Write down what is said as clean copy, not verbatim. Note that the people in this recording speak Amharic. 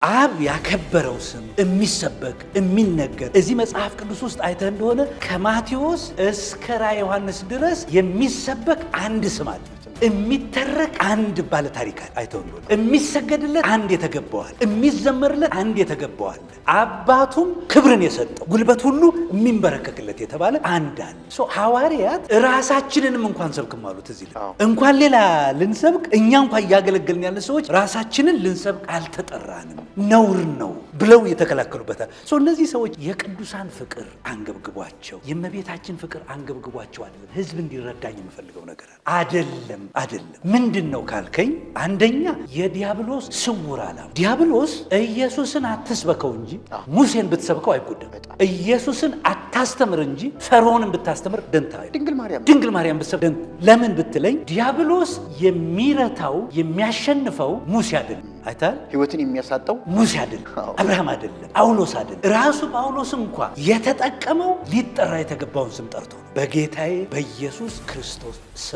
አብ ያከበረው ስም የሚሰበክ የሚነገር እዚህ መጽሐፍ ቅዱስ ውስጥ አይተህ እንደሆነ ከማቴዎስ እስከ ራዕየ ዮሐንስ ድረስ የሚሰበክ አንድ ስም አለ። የሚተረክ አንድ ባለ ታሪክ አለ። አይተህ እንደሆነ የሚሰገድለት አንድ የተገባዋል፣ የሚዘመርለት አንድ የተገባዋል። አባቱም ክብርን የሰጠው ጉልበት ሁሉ የሚንበረከክለት የተባለ አንድ አለ። ሐዋርያት ራሳችንንም እንኳን ሰብክም አሉት። እዚህ እንኳን ሌላ ልንሰብክ እኛ እንኳን እያገለገልን ያለ ሰዎች ራሳችንን ልንሰብክ አልተጠራንም፣ ነውር ነው ብለው የተከላከሉበታል። እነዚህ ሰዎች የቅዱሳን ፍቅር አንገብግቧቸው፣ የእመቤታችን ፍቅር አንገብግቧቸው አይደለም። ህዝብ እንዲረዳኝ የምፈልገው ነገር አይደለም። ምንድን ነው ካልከኝ፣ አንደኛ የዲያብሎስ ስውር ዓላማ። ዲያብሎስ ኢየሱስን አትስበከው እንጂ ሙሴን ብትሰብከው አይጎዳም። ኢየሱስን አታስተምር እንጂ ፈርዖንን ብታስተምር ደንታ። ድንግል ማርያም ብትሰብክ ለምን ብትለኝ፣ ዲያብሎስ የሚረታው የሚያሸንፈው ሙሴ አይደለም። አይታል ህይወትን የሚያሳጣው ሙሴ አይደለም፣ አብርሃም አይደለም፣ ጳውሎስ አይደለም። ራሱ ጳውሎስ እንኳን የተጠቀመው ሊጠራ የተገባውን ስም ጠርቶ ነው። በጌታዬ በኢየሱስ ክርስቶስ ስም